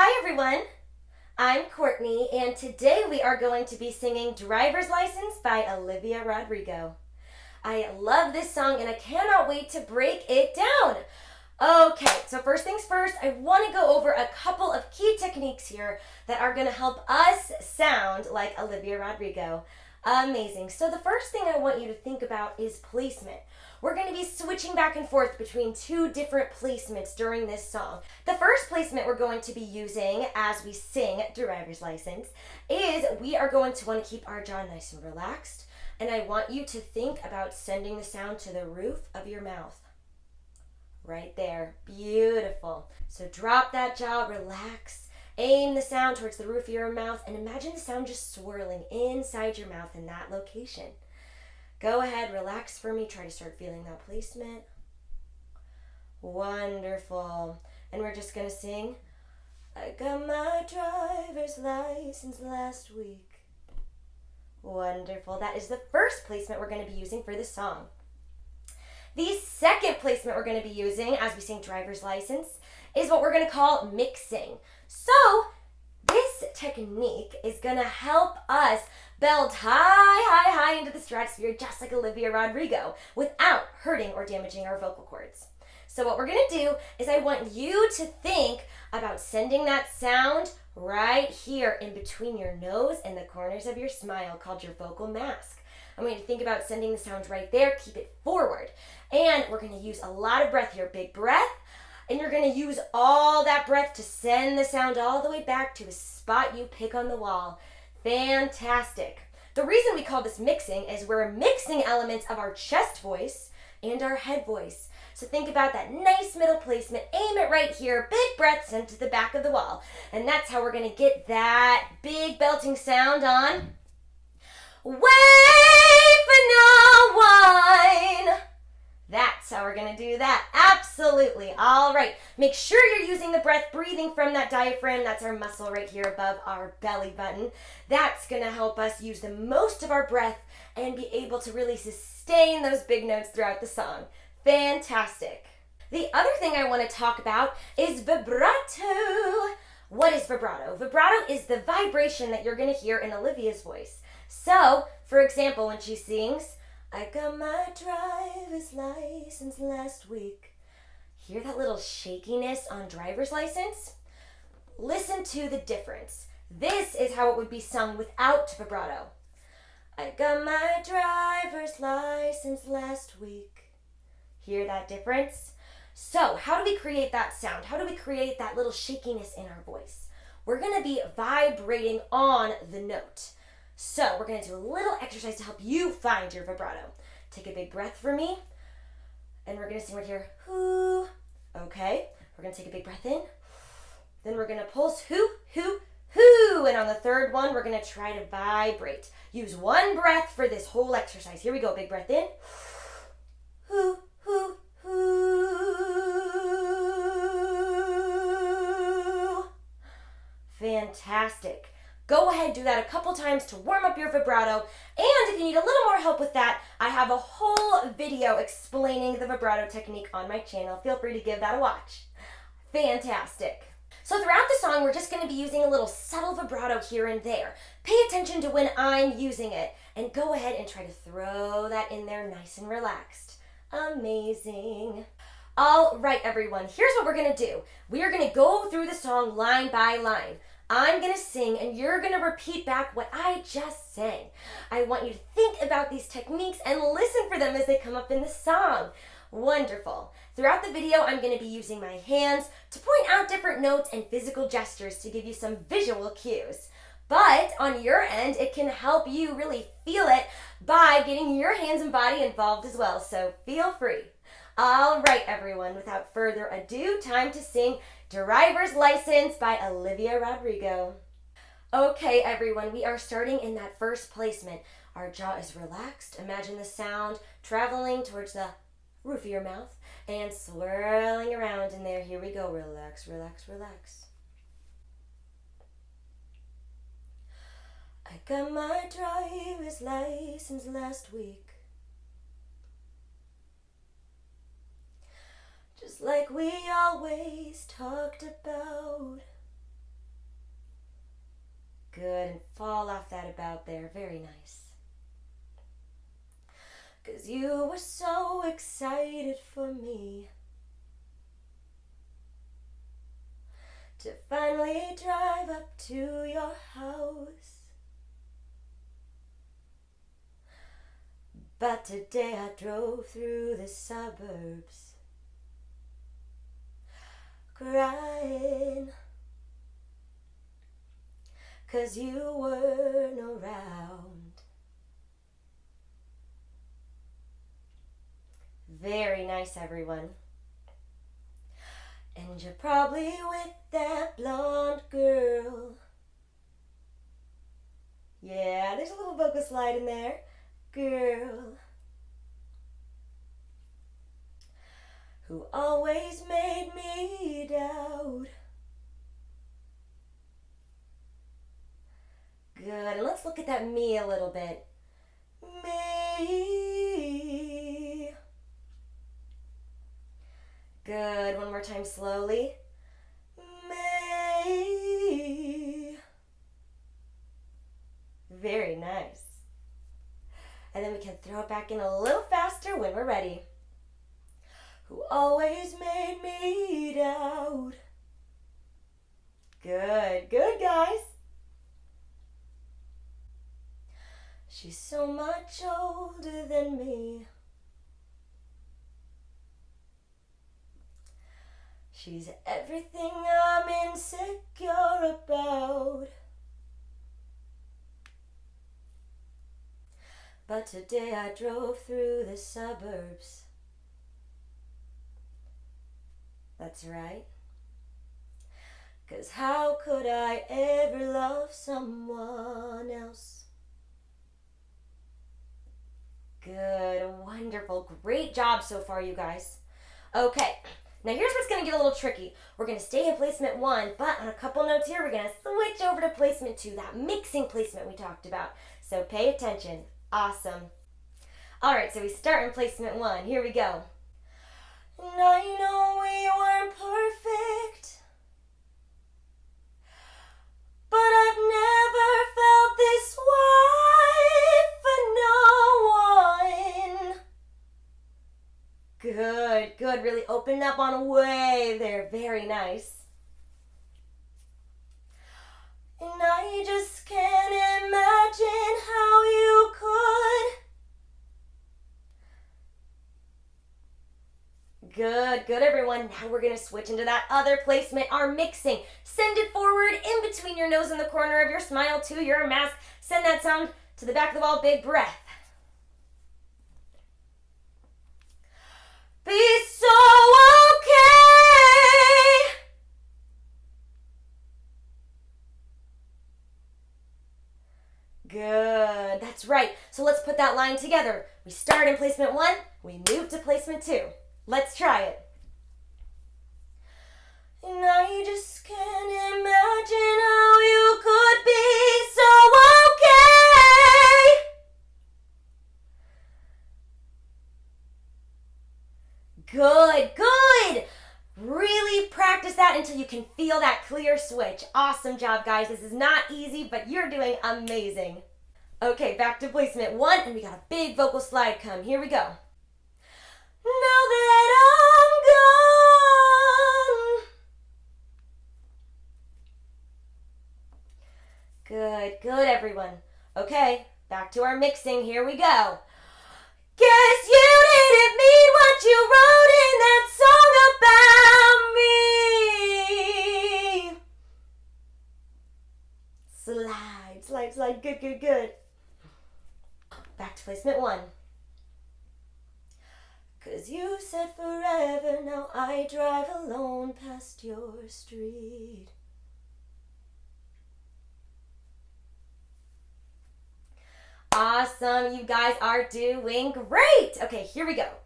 Hi everyone, I'm Courtney and today we are going to be singing Driver's License by Olivia Rodrigo. I love this song and I cannot wait to break it down. Okay, so first things first, I want to go over a couple of key techniques here that are going to help us sound like Olivia Rodrigo. Amazing. So the first thing I want you to think about is placement. We're going to be switching back and forth between two different placements during this song. The first placement we're going to be using as we sing Driver's License is we are going to want to keep our jaw nice and relaxed, and I want you to think about sending the sound to the roof of your mouth. Right there. Beautiful. So drop that jaw, relax, aim the sound towards the roof of your mouth, and imagine the sound just swirling inside your mouth in that location. Go ahead, relax for me. Try to start feeling that placement. Wonderful. And we're just going to sing, I got my driver's license last week. Wonderful. That is the first placement we're going to be using for this song. The second placement we're going to be using as we sing Driver's License is what we're going to call mixing. So this technique is going to help us belt high into the stratosphere just like Olivia Rodrigo without hurting or damaging our vocal cords. So what we're going to do is I want you to think about sending that sound right here in between your nose and the corners of your smile called your vocal mask. I want you to think about sending the sound right there. Keep it forward. And we're going to use a lot of breath here. Big breath. And you're going to use all that breath to send the sound all the way back to a spot you pick on the wall. Fantastic. The reason we call this mixing is we're mixing elements of our chest voice and our head voice. So think about that nice middle placement. Aim it right here. Big breath sent to the back of the wall. And that's how we're going to get that big belting sound on. Wait for no one. That's how we're going to do that. Absolutely. All right. Make sure you're using the breath, breathing from that diaphragm. That's our muscle right here above our belly button. That's going to help us use the most of our breath and be able to really sustain those big notes throughout the song. Fantastic. The other thing I want to talk about is vibrato. What is vibrato? Vibrato is the vibration that you're going to hear in Olivia's voice. So, for example, when she sings, I got my driver's license last week. Hear that little shakiness on driver's license? Listen to the difference. This is how it would be sung without vibrato. I got my driver's license last week. Hear that difference? So, how do we create that sound? How do we create that little shakiness in our voice? We're going to be vibrating on the note. So we're going to do a little exercise to help you find your vibrato. Take a big breath for me. And we're going to sing right here. Hoo. Okay. We're going to take a big breath in. Then we're going to pulse. Hoo, hoo, hoo. And on the third one, we're going to try to vibrate. Use one breath for this whole exercise. Here we go. Big breath in. Hoo, hoo, hoo. Fantastic. Go ahead, do that a couple times to warm up your vibrato. And if you need a little more help with that, I have a whole video explaining the vibrato technique on my channel. Feel free to give that a watch. Fantastic. So throughout the song, we're just going to be using a little subtle vibrato here and there. Pay attention to when I'm using it, and go ahead and try to throw that in there nice and relaxed. Amazing. All right, everyone, here's what we're going to do. We are going to go through the song line by line. I'm going to sing and you're going to repeat back what I just sang. I want you to think about these techniques and listen for them as they come up in the song. Wonderful. Throughout the video, I'm going to be using my hands to point out different notes and physical gestures to give you some visual cues. But on your end, it can help you really feel it by getting your hands and body involved as well. So feel free. All right, everyone, without further ado, time to sing Driver's License by Olivia Rodrigo. Okay, everyone, we are starting in that first placement. Our jaw is relaxed. Imagine the sound traveling towards the roof of your mouth and swirling around in there. Here we go. Relax, relax, relax. I got my driver's license last week. Just like we always talked about. out there. Very nice. 'Cause you were so excited for me to finally drive up to your house. But today I drove through the suburbs crying 'cause you weren't around. Very nice, everyone. And you're probably with that blonde girl. Yeah, there's a little vocal slide in there. Girl. Who always made me doubt. Good, and let's look at that me a little bit. Me. Good, one more time slowly. Me. Very nice. And then we can throw it back in a little faster when we're ready. Who always made me doubt. Good, good guys. She's so much older than me. She's everything I'm insecure about. But today I drove through the suburbs. That's right. 'Cause how could I ever love someone else? Good, wonderful, great job so far, you guys. Okay, now here's what's gonna get a little tricky. We're gonna stay in placement 1, but on a couple notes here, we're gonna switch over to placement 2, that mixing placement we talked about. So pay attention. Awesome. All right, so we start in placement 1. Here we go. And I know we weren't perfect, but I've never felt this way for no one. Good, good. Really open up on a wave there. Very nice. And I just can't imagine how you could. Good, good everyone. Now we're going to switch into that other placement, our mixing. Send it forward in between your nose and the corner of your smile to your mask. Send that sound to the back of the wall. Big breath. Be so okay. Good, that's right. So let's put that line together. We start in placement 1, we move to placement 2. Let's try it. And I just can't imagine how you could be so okay. Good, good. Really practice that until you can feel that clear switch. Awesome job, guys. This is not easy, but you're doing amazing. Okay, back to placement 1, and we got a big vocal slide come. Here we go. Now that I'm gone. Good, good everyone. Okay, back to our mixing. Here we go. Guess you didn't mean what you wrote in that song about me. Slide, slide, slide. Good, good, good. Back to placement 1. 'Cause you said forever, now I drive alone past your street. Awesome, you guys are doing great. Okay, here we go.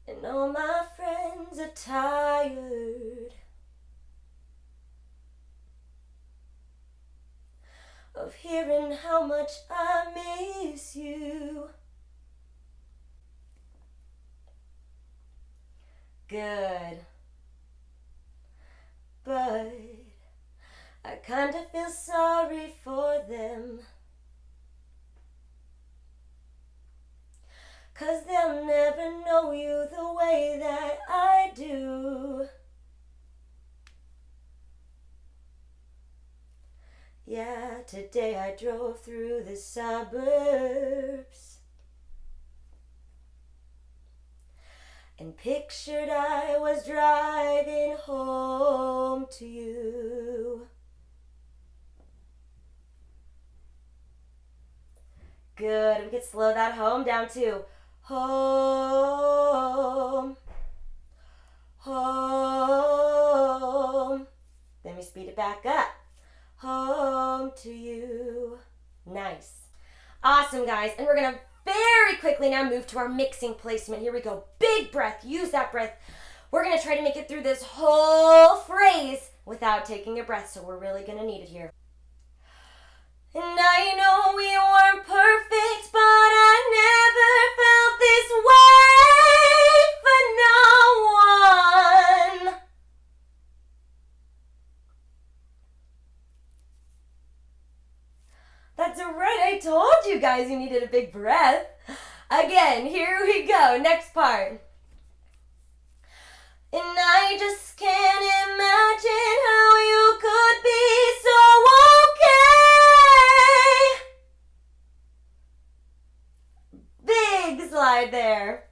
And all my friends are tired of hearing how much I miss you. Good. But I kinda feel sorry for them, 'cause they'll never know you the way that I do. Yeah, today I drove through the suburbs and pictured I was driving home to you. Good. We could slow that home down to home, home. Then we speed it back up. Home to you. Nice. Awesome, guys. And we're going to very quickly now move to our mixing placement. Here we go. Big breath. Use that breath. We're going to try to make it through this whole phrase without taking a breath, so we're really going to need it here. And I know we weren't perfect, but I never felt this way for no one. That's right, I told you guys you needed a big breath. Again, here we go, next part. And I just can't imagine how you could be so okay. Big slide there.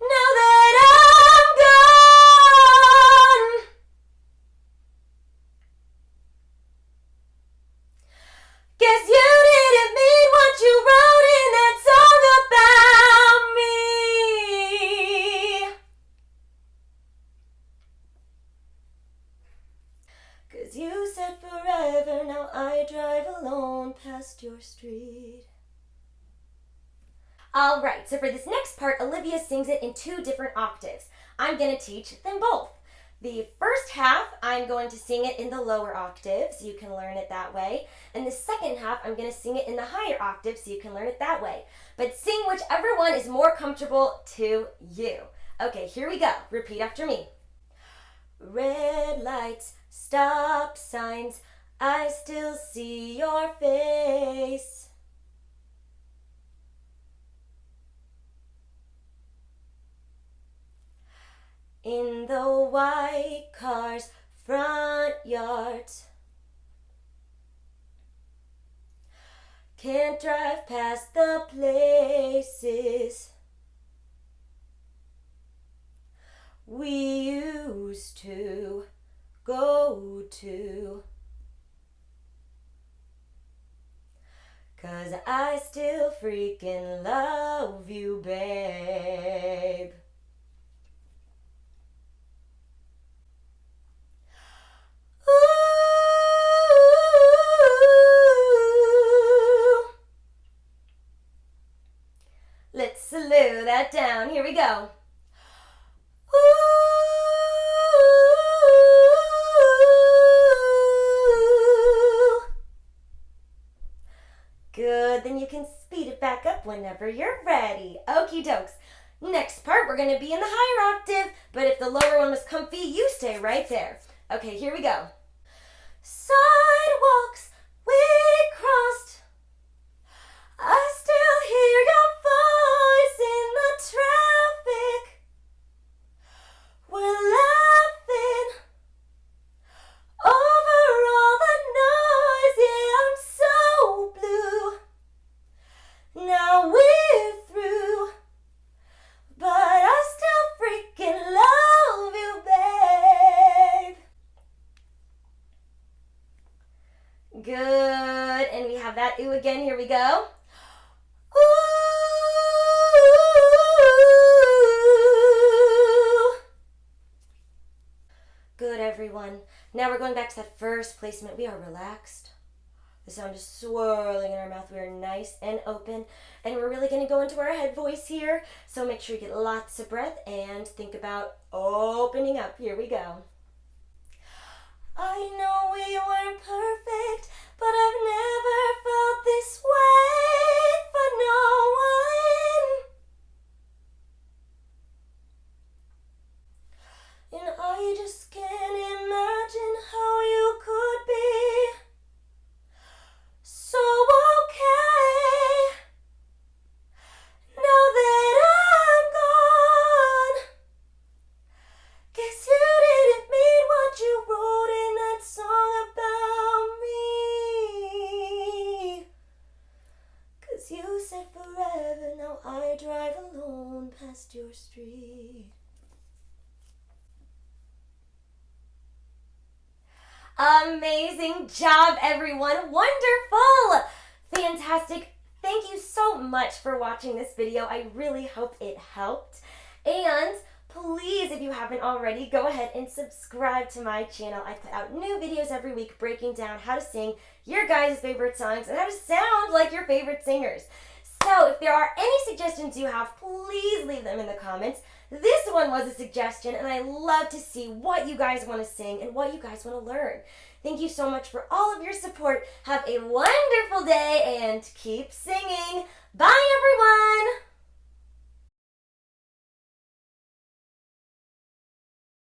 Now that I'm gone, guess you didn't mean what you wrote in that song about me. 'Cause you said forever, now I drive alone past your street. Alright, so for this next part, Olivia sings it in 2 different octaves. I'm going to teach them both. The first half, I'm going to sing it in the lower octave, so you can learn it that way. And the second half, I'm going to sing it in the higher octave, so you can learn it that way. But sing whichever one is more comfortable to you. Okay, here we go. Repeat after me. Red lights, stop signs, I still see your face. In the white car's front yards, can't drive past the places we used to go to. 'Cause I still freaking love you, babe. Let's slow that down. Here we go. Good, then you can speed it back up whenever you're ready. Okie dokes. Next part, we're going to be in the higher octave, but if the lower one was comfy, you stay right there. Okay, here we go. Sidewalks we crossed, I still hear your voice in the traffic. We're laughing over all the noise. Yeah, I'm so blue. Now we're through, but I still freaking love you, babe. Good, and we have that ooh again. Here we go. Ooh. Good, everyone. Now we're going back to that first placement. We are relaxed. The sound is swirling in our mouth. We are nice and open, and we're really going to go into our head voice here. So make sure you get lots of breath and think about opening up. Here we go. I know we weren't perfect, but I've never felt this way for no one. drive alone past your street. Amazing job, everyone. Wonderful. Fantastic. Thank you so much for watching this video. I really hope it helped. And please, if you haven't already, go ahead and subscribe to my channel. I put out new videos every week breaking down how to sing your guys' favorite songs and how to sound like your favorite singers. So if there are any suggestions you have, please leave them in the comments. This one was a suggestion, and I love to see what you guys want to sing and what you guys want to learn. Thank you so much for all of your support. Have a wonderful day and keep singing. Bye, everyone!